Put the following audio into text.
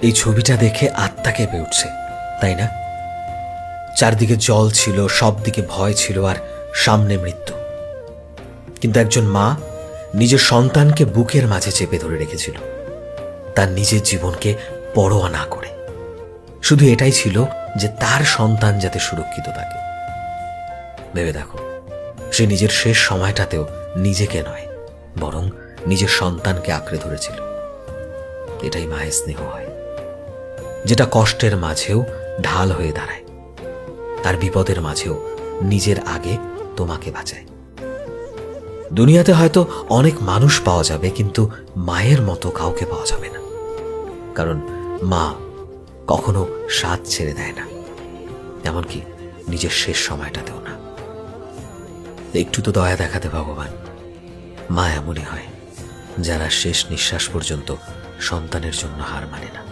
এই ছবিটা দেখে আত্মা কেঁপে উঠছে, তাই না? চারদিকে জল ছিল, সব দিকে ভয় ছিল, আর সামনে মৃত্যু। কিন্তু একজন মা নিজের সন্তানকে বুকের মাঝে চেপে ধরে রেখেছিল, তার নিজের জীবনকে পরোয়া না করে। শুধু এটাই ছিল যে তার সন্তান যাতে সুরক্ষিত থাকে। ভেবে দেখো, সে নিজের শেষ সময়টাতেও নিজেকে নয়, বরং নিজের সন্তানকে আঁকড়ে ধরেছিল। এটাই মায়ের স্নেহ হয়, যেটা কষ্টের মাঝেও ঢাল হয়ে দাঁড়ায়, তার বিপদের মাঝেও নিজের আগে তোমাকে বাঁচায়। দুনিয়াতে হয়তো অনেক মানুষ পাওয়া যাবে, কিন্তু মায়ের মতো কাউকে পাওয়া যাবে না। কারণ মা কখনো সাথ ছেড়ে দেয় না, এমনকি নিজের শেষ সময়টাতেও না। একটু তো দয়া দেখাতে ভগবান। মা এমনই হয়, যারা শেষ নিঃশ্বাস পর্যন্ত সন্তানের জন্য হার মানে না।